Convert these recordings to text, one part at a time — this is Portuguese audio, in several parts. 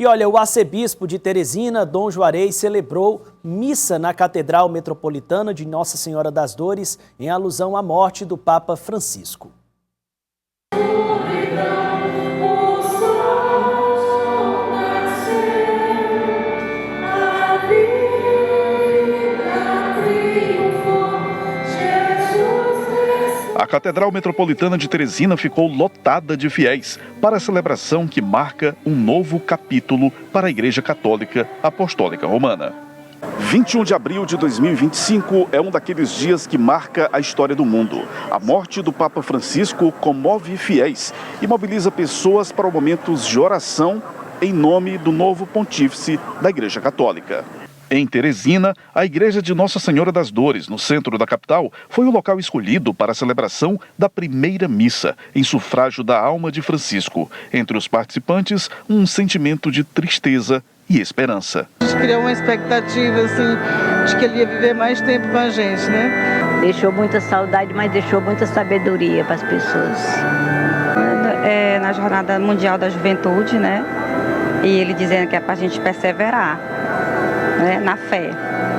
E olha, o arcebispo de Teresina, Dom Juarez, celebrou missa na Catedral Metropolitana de Nossa Senhora das Dores em alusão à morte do Papa Francisco. A Catedral Metropolitana de Teresina ficou lotada de fiéis para a celebração que marca um novo capítulo para a Igreja Católica Apostólica Romana. 21 de abril de 2025 é um daqueles dias que marca a história do mundo. A morte do Papa Francisco comove fiéis e mobiliza pessoas para momentos de oração em nome do novo pontífice da Igreja Católica. Em Teresina, a Igreja de Nossa Senhora das Dores, no centro da capital, foi o local escolhido para a celebração da primeira missa, em sufrágio da alma de Francisco. Entre os participantes, um sentimento de tristeza e esperança. A gente criou uma expectativa, assim, de que ele ia viver mais tempo com a gente, né? Deixou muita saudade, mas deixou muita sabedoria para as pessoas. Na Jornada Mundial da Juventude, né? E ele dizendo que é para a gente perseverar, né? Na fé,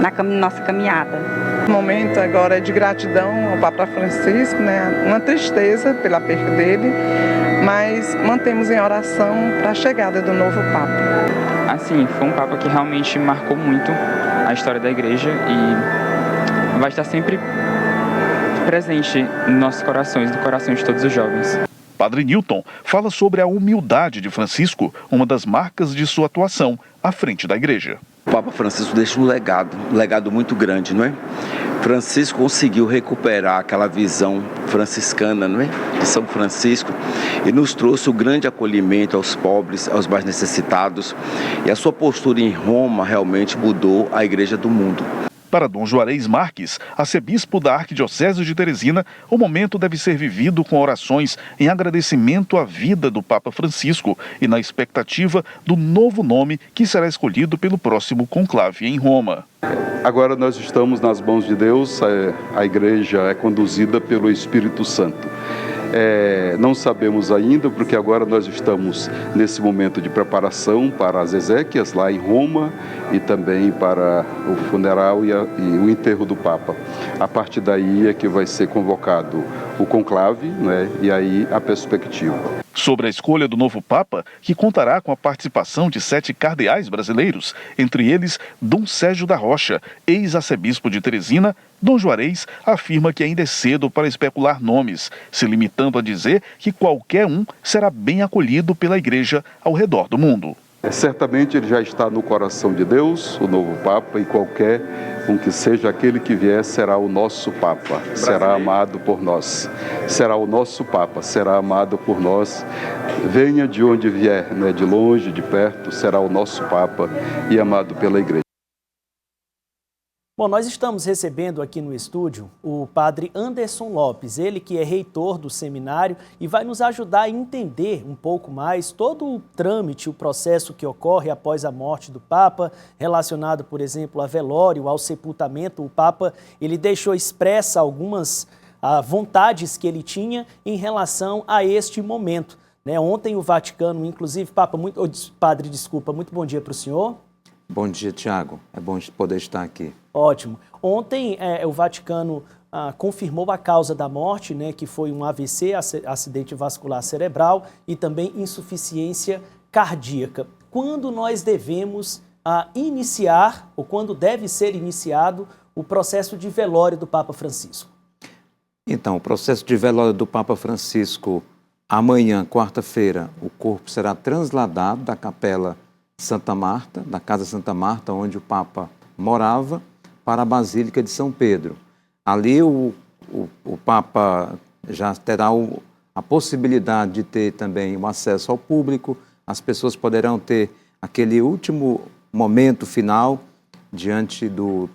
na nossa caminhada. O momento agora é de gratidão ao Papa Francisco, né? Uma tristeza pela perda dele, mas mantemos em oração para a chegada do novo Papa. Assim, foi um Papa que realmente marcou muito a história da Igreja e vai estar sempre presente nos nossos corações, no coração de todos os jovens. Padre Newton fala sobre a humildade de Francisco, uma das marcas de sua atuação à frente da Igreja. O Papa Francisco deixa um legado muito grande, não é? Francisco conseguiu recuperar aquela visão franciscana, não é? De São Francisco, e nos trouxe o grande acolhimento aos pobres, aos mais necessitados, e a sua postura em Roma realmente mudou a Igreja do mundo. Para Dom Juarez Marques, arcebispo da Arquidiocese de Teresina, o momento deve ser vivido com orações em agradecimento à vida do Papa Francisco e na expectativa do novo nome que será escolhido pelo próximo conclave em Roma. Agora nós estamos nas mãos de Deus, a Igreja é conduzida pelo Espírito Santo. Não sabemos ainda, porque agora nós estamos nesse momento de preparação para as exéquias lá em Roma e também para o funeral e o enterro do Papa. A partir daí é que vai ser convocado o conclave, né, e aí a perspectiva. Sobre a escolha do novo Papa, que contará com a participação de 7 cardeais brasileiros, entre eles Dom Sérgio da Rocha, ex-arcebispo de Teresina, Dom Juarez afirma que ainda é cedo para especular nomes, se limitando a dizer que qualquer um será bem acolhido pela Igreja ao redor do mundo. Certamente ele já está no coração de Deus, o novo Papa, e qualquer um que seja aquele que vier será o nosso Papa, será amado por nós. Será o nosso Papa, será amado por nós. Venha de onde vier, né? De longe, de perto, será o nosso Papa e amado pela Igreja. Bom, nós estamos recebendo aqui no estúdio o padre Anderson Lopes, ele que é reitor do seminário e vai nos ajudar a entender um pouco mais todo o trâmite, o processo que ocorre após a morte do Papa, relacionado, por exemplo, a velório, ao sepultamento. O Papa, ele deixou expressa algumas vontades que ele tinha em relação a este momento, né? Ontem o Vaticano, inclusive, padre, desculpa, muito bom dia para o senhor. Bom dia, Tiago. É bom poder estar aqui. Ótimo. Ontem o Vaticano confirmou a causa da morte, né, que foi um AVC, acidente vascular cerebral, e também insuficiência cardíaca. Quando nós devemos iniciar, ou quando deve ser iniciado, o processo de velório do Papa Francisco? Então, o processo de velório do Papa Francisco, amanhã, quarta-feira, o corpo será trasladado da Capela Santa Marta, da Casa Santa Marta, onde o Papa morava, para a Basílica de São Pedro. Ali o Papa já terá a possibilidade de ter também o acesso ao público, as pessoas poderão ter aquele último momento final diante do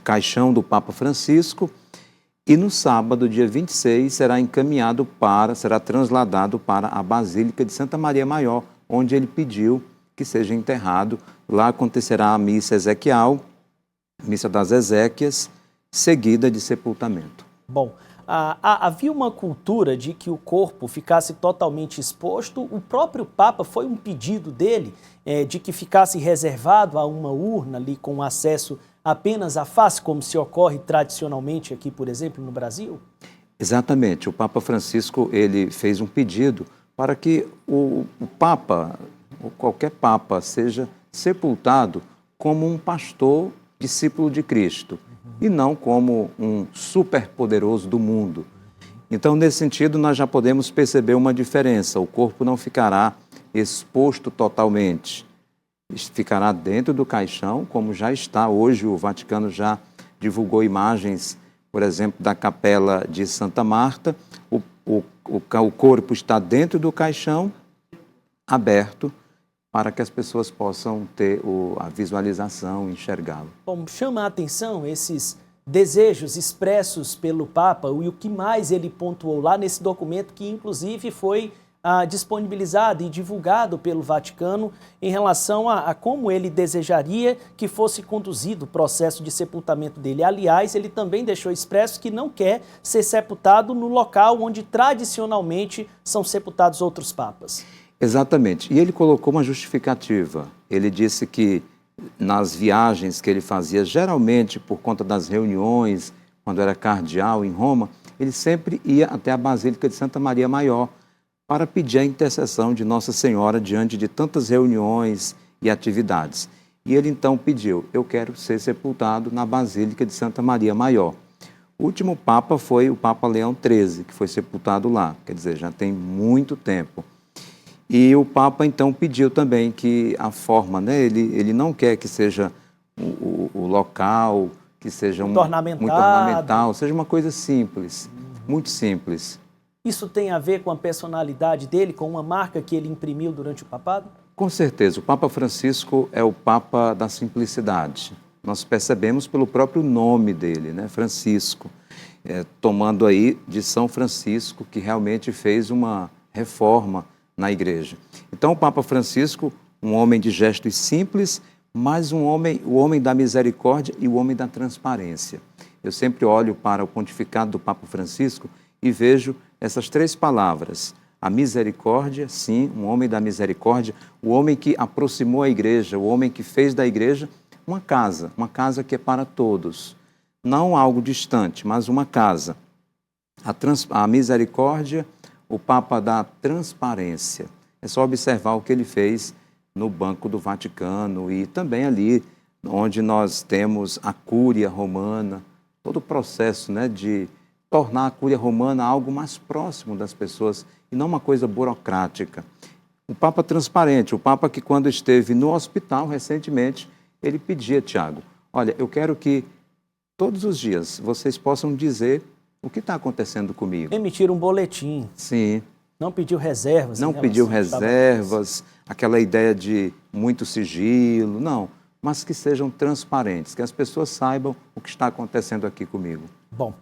caixão do Papa Francisco, e no sábado, dia 26, será trasladado para a Basílica de Santa Maria Maior, onde ele pediu que seja enterrado. Lá acontecerá a missa ezequial, missa das Ezequias, seguida de sepultamento. Bom, havia uma cultura de que o corpo ficasse totalmente exposto. O próprio Papa, foi um pedido dele de que ficasse reservado a uma urna ali com acesso apenas à face, como se ocorre tradicionalmente aqui, por exemplo, no Brasil? Exatamente. O Papa Francisco, ele fez um pedido para que o Papa, ou qualquer Papa, seja sepultado como um pastor discípulo de Cristo e não como um superpoderoso do mundo. Então, nesse sentido, nós já podemos perceber uma diferença. O corpo não ficará exposto totalmente. Ficará dentro do caixão, como já está. Hoje o Vaticano já divulgou imagens, por exemplo, da Capela de Santa Marta. O corpo está dentro do caixão, aberto, para que as pessoas possam ter a visualização, enxergá-lo. Bom, chama a atenção esses desejos expressos pelo Papa e o que mais ele pontuou lá nesse documento que, inclusive, foi disponibilizado e divulgado pelo Vaticano em relação a como ele desejaria que fosse conduzido o processo de sepultamento dele. Aliás, ele também deixou expresso que não quer ser sepultado no local onde tradicionalmente são sepultados outros papas. Exatamente. E ele colocou uma justificativa. Ele disse que nas viagens que ele fazia, geralmente por conta das reuniões, quando era cardeal em Roma, ele sempre ia até a Basílica de Santa Maria Maior para pedir a intercessão de Nossa Senhora diante de tantas reuniões e atividades. E ele então pediu: eu quero ser sepultado na Basílica de Santa Maria Maior. O último Papa foi o Papa Leão XIII, que foi sepultado lá, quer dizer, já tem muito tempo. E o Papa, então, pediu também que a forma, né, ele não quer que seja o local, que seja muito ornamental, seja uma coisa simples, muito simples. Isso tem a ver com a personalidade dele, com uma marca que ele imprimiu durante o papado? Com certeza. O Papa Francisco é o Papa da simplicidade. Nós percebemos pelo próprio nome dele, né, Francisco, tomando aí de São Francisco, que realmente fez uma reforma na igreja. Então, o Papa Francisco, um homem de gestos simples, mas o homem da misericórdia e o homem da transparência. Eu sempre olho para o pontificado do Papa Francisco e vejo essas três palavras: a misericórdia, sim, um homem da misericórdia, o homem que aproximou a igreja, o homem que fez da igreja uma casa que é para todos, não algo distante, mas uma casa. A misericórdia, o Papa da transparência. É só observar o que ele fez no Banco do Vaticano e também ali onde nós temos a Cúria Romana, todo o processo, né, de tornar a Cúria Romana algo mais próximo das pessoas e não uma coisa burocrática. O Papa transparente, o Papa que quando esteve no hospital recentemente, ele pedia, Tiago, olha, eu quero que todos os dias vocês possam dizer o que está acontecendo comigo. Emitir um boletim. Sim. Não pediu reservas. Não pediu reservas, aquela ideia de muito sigilo, não. Mas que sejam transparentes, que as pessoas saibam o que está acontecendo aqui comigo. Bom,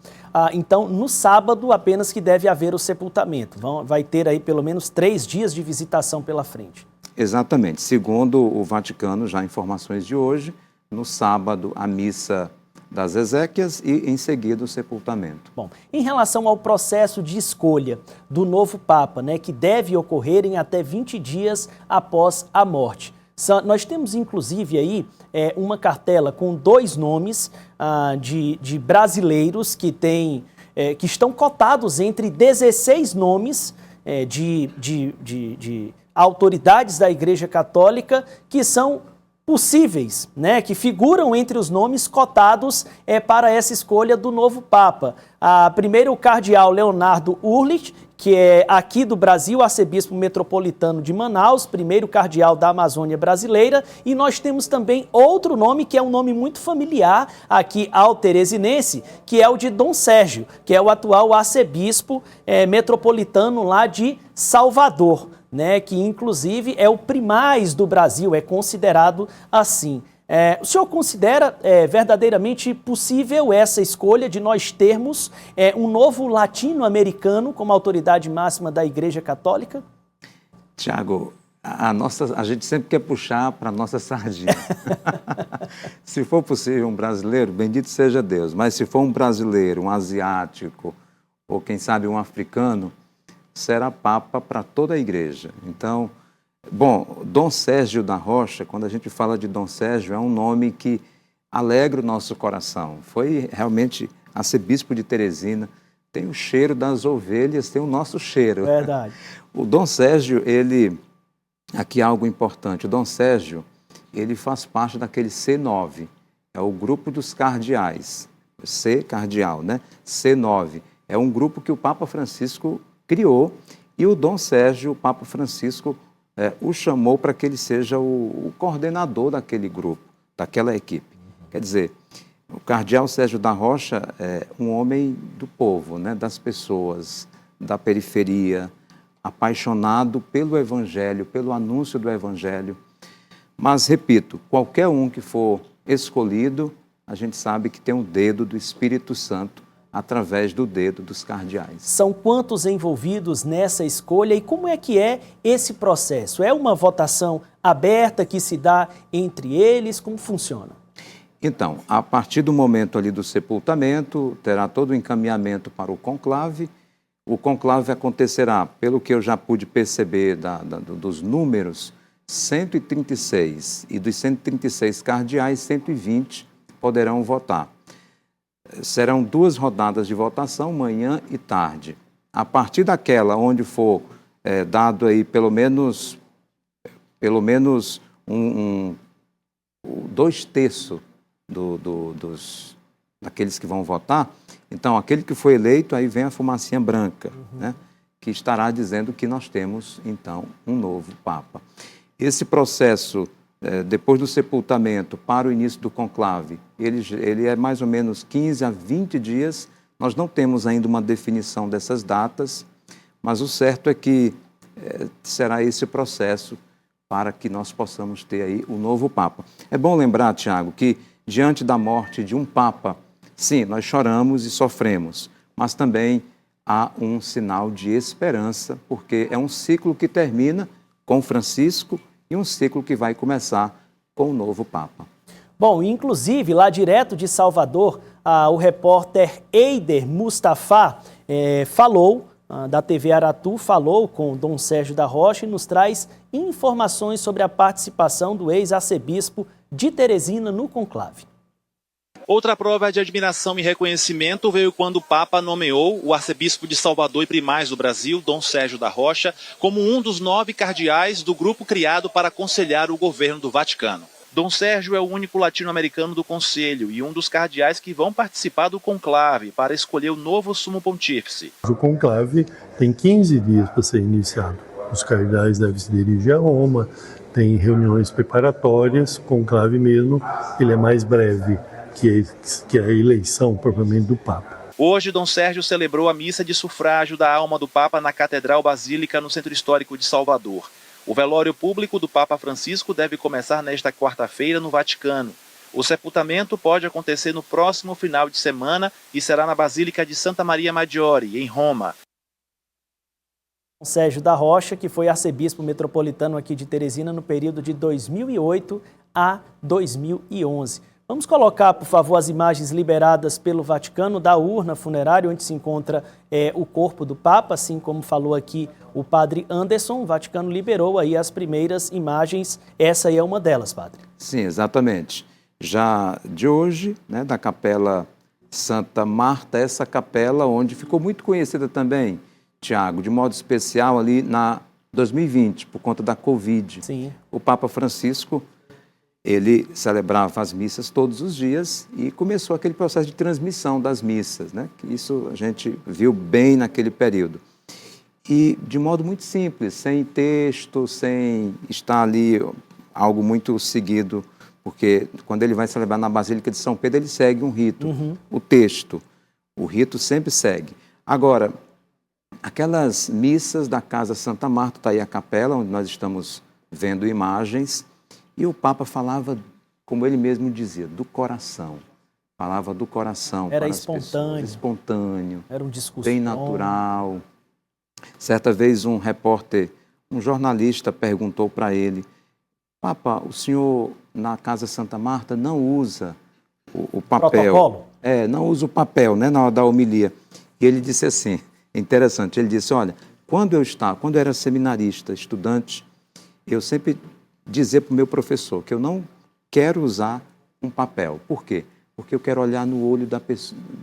então no sábado apenas que deve haver o sepultamento. Vai ter aí pelo menos 3 dias de visitação pela frente. Exatamente. Segundo o Vaticano, já informações de hoje, no sábado a missa das exéquias e, em seguida, o sepultamento. Bom, em relação ao processo de escolha do novo Papa, né, que deve ocorrer em até 20 dias após a morte. Nós temos, inclusive, aí uma cartela com 2 nomes de brasileiros que estão cotados entre 16 nomes de autoridades da Igreja Católica que são possíveis, né, que figuram entre os nomes cotados para essa escolha do novo Papa. Primeiro, o cardeal Leonardo Urlich, que é aqui do Brasil, arcebispo metropolitano de Manaus, primeiro cardeal da Amazônia brasileira, e nós temos também outro nome, que é um nome muito familiar aqui ao teresinense, que é o de Dom Sérgio, que é o atual arcebispo metropolitano lá de Salvador, né, que inclusive é o primaz do Brasil, é considerado assim. O senhor considera verdadeiramente possível essa escolha de nós termos um novo latino-americano como autoridade máxima da Igreja Católica? Tiago, a gente sempre quer puxar para a nossa sardinha. Se for possível um brasileiro, bendito seja Deus, mas se for um brasileiro, um asiático, ou quem sabe um africano, será Papa para toda a Igreja. Então, bom, Dom Sérgio da Rocha, quando a gente fala de Dom Sérgio, é um nome que alegra o nosso coração. Foi realmente arcebispo de Teresina, tem o cheiro das ovelhas, tem o nosso cheiro. Verdade. O Dom Sérgio, ele, aqui algo importante, o Dom Sérgio, ele faz parte daquele C9, é o grupo dos cardeais, C cardeal, né? C9, é um grupo que o Papa Francisco criou e o Dom Sérgio, o Papa Francisco, o chamou para que ele seja o coordenador daquele grupo, daquela equipe. Quer dizer, o cardeal Sérgio da Rocha é um homem do povo, né, das pessoas, da periferia, apaixonado pelo Evangelho, pelo anúncio do Evangelho. Mas, repito, qualquer um que for escolhido, a gente sabe que tem um dedo do Espírito Santo através do dedo dos cardeais. São quantos envolvidos nessa escolha e como é que é esse processo? É uma votação aberta que se dá entre eles? Como funciona? Então, a partir do momento ali do sepultamento, terá todo o encaminhamento para o conclave. O conclave acontecerá, pelo que eu já pude perceber dos números, 136, e dos 136 cardeais, 120 poderão votar. Serão 2 rodadas de votação, manhã e tarde. A partir daquela onde for dado aí pelo menos 2/3 daqueles que vão votar, então aquele que foi eleito, aí vem a fumacinha branca, né, que estará dizendo que nós temos, então, um novo Papa. Esse processo, depois do sepultamento para o início do conclave, ele é mais ou menos 15 a 20 dias. Nós não temos ainda uma definição dessas datas, mas o certo é que será esse processo para que nós possamos ter aí o novo Papa. É bom lembrar, Tiago, que diante da morte de um Papa, sim, nós choramos e sofremos, mas também há um sinal de esperança, porque é um ciclo que termina com Francisco e um ciclo que vai começar com o novo Papa. Bom, inclusive, lá direto de Salvador, o repórter Eider Mustafa falou, da TV Aratu, falou com Dom Sérgio da Rocha e nos traz informações sobre a participação do ex-arcebispo de Teresina no conclave. Outra prova de admiração e reconhecimento veio quando o Papa nomeou o arcebispo de Salvador e Primaz do Brasil, Dom Sérgio da Rocha, como um dos 9 cardeais do grupo criado para aconselhar o governo do Vaticano. Dom Sérgio é o único latino-americano do Conselho e um dos cardeais que vão participar do conclave para escolher o novo sumo pontífice. O conclave tem 15 dias para ser iniciado. Os cardeais devem se dirigir a Roma, tem reuniões preparatórias, o conclave mesmo, ele é mais breve que a eleição propriamente do Papa. Hoje, Dom Sérgio celebrou a missa de sufrágio da alma do Papa na Catedral Basílica, no Centro Histórico de Salvador. O velório público do Papa Francisco deve começar nesta quarta-feira no Vaticano. O sepultamento pode acontecer no próximo final de semana e será na Basílica de Santa Maria Maggiore, em Roma. Dom Sérgio da Rocha, que foi arcebispo metropolitano aqui de Teresina no período de 2008 a 2011. Vamos colocar, por favor, as imagens liberadas pelo Vaticano da urna funerária, onde se encontra o corpo do Papa, assim como falou aqui o padre Anderson. O Vaticano liberou aí as primeiras imagens, essa aí é uma delas, padre. Sim, exatamente. Já de hoje, né, da Capela Santa Marta, essa capela onde ficou muito conhecida também, Tiago, de modo especial ali na 2020, por conta da Covid. Sim. O Papa Francisco, ele celebrava as missas todos os dias e começou aquele processo de transmissão das missas, né? Isso a gente viu bem naquele período. E de modo muito simples, sem texto, sem estar ali algo muito seguido, porque quando ele vai celebrar na Basílica de São Pedro, ele segue um rito, o texto. O rito sempre segue. Agora, aquelas missas da Casa Santa Marta, está aí a capela, onde nós estamos vendo imagens, e o Papa falava, como ele mesmo dizia, do coração. Falava do coração. Era espontâneo. Espontâneo. Era um discurso bem natural. Certa vez um repórter, um jornalista perguntou para ele: Papa, o senhor na Casa Santa Marta não usa o papel. Protocolo? Não usa o papel, né, na hora da homilia. E ele disse assim, interessante, ele disse, olha, quando eu era seminarista, estudante, eu sempre dizia para o meu professor que eu não quero usar um papel. Por quê? Porque eu quero olhar no olho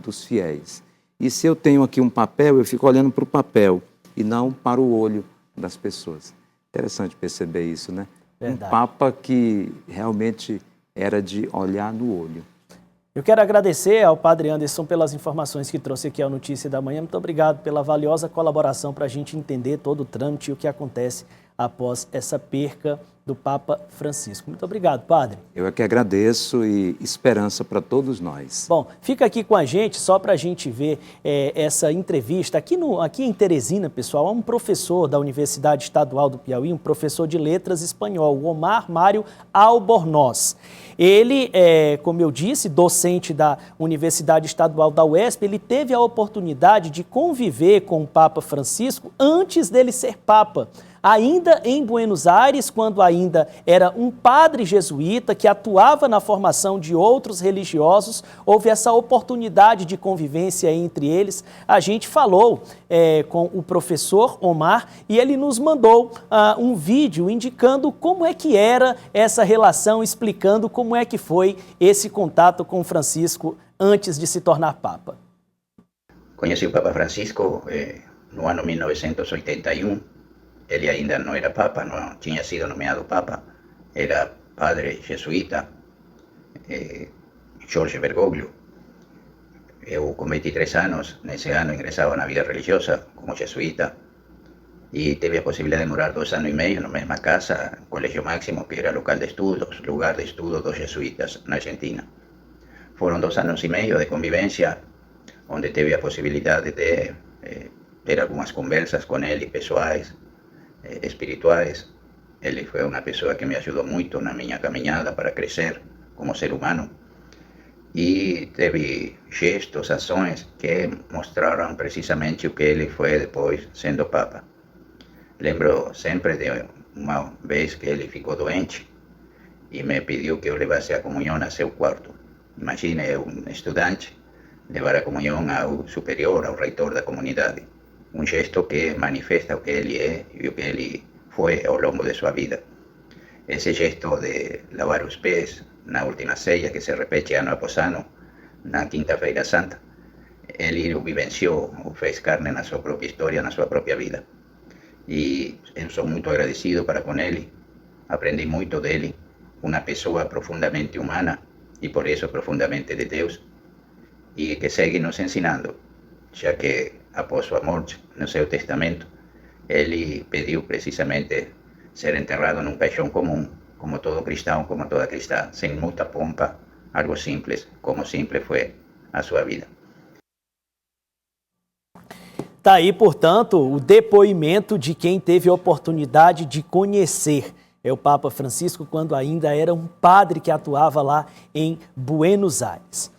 dos fiéis. E se eu tenho aqui um papel, eu fico olhando para o papel e não para o olho das pessoas. Interessante perceber isso, né? Verdade. Um Papa que realmente era de olhar no olho. Eu quero agradecer ao Padre Anderson pelas informações que trouxe aqui ao Notícia da Manhã. Muito obrigado pela valiosa colaboração para a gente entender todo o trâmite e o que acontece após essa perca do Papa Francisco. Muito obrigado, Padre. Eu é que agradeço e esperança para todos nós. Bom, fica aqui com a gente só para a gente ver essa entrevista. Aqui em Teresina, pessoal, há um professor da Universidade Estadual do Piauí, um professor de letras espanhol, o Omar Mário Albornoz. Ele, como eu disse, docente da Universidade Estadual da UESP, ele teve a oportunidade de conviver com o Papa Francisco antes dele ser Papa. Ainda em Buenos Aires, quando ainda era um padre jesuíta que atuava na formação de outros religiosos, houve essa oportunidade de convivência entre eles. A gente falou com o professor Omar e ele nos mandou um vídeo indicando como é que era essa relação, explicando como é que foi esse contato com Francisco antes de se tornar Papa. Conheci o Papa Francisco no ano 1981. Ele ainda não era Papa, não tinha sido nomeado Papa, era padre jesuíta, Jorge Bergoglio. Eu, com 23 anos, nesse ano, ingressava na vida religiosa como jesuíta e teve a possibilidade de morar 2 anos e meio na mesma casa, Colégio Máximo, que era local de estudos, lugar de estudo dos jesuítas na Argentina. Foram 2 anos e meio de convivência, onde teve a possibilidade de ter algumas conversas com ele, pessoais, espirituais. Ele foi uma pessoa que me ajudou muito na minha caminhada para crescer como ser humano e teve gestos, ações que mostraram precisamente o que ele foi depois sendo Papa. Lembro sempre de uma vez que ele ficou doente e me pediu que eu levasse a comunhão a seu quarto. Imagine um estudante levar a comunhão ao superior, ao reitor da comunidade. Um gesto que manifesta o que ele é e o que ele foi ao longo de sua vida. Esse gesto de lavar os pés na última ceia, que se repete ano após ano, na Quinta-feira Santa, ele o vivenciou, o fez carne na sua própria história, na sua própria vida. E eu sou muito agradecido para com ele, aprendi muito dele, uma pessoa profundamente humana e por isso profundamente de Deus, e que segue nos ensinando, já que após sua morte, no seu testamento, ele pediu precisamente ser enterrado num caixão comum, como todo cristão, como toda cristã, sem muita pompa, algo simples, como simples foi a sua vida. Tá aí, portanto, o depoimento de quem teve a oportunidade de conhecer o Papa Francisco quando ainda era um padre que atuava lá em Buenos Aires.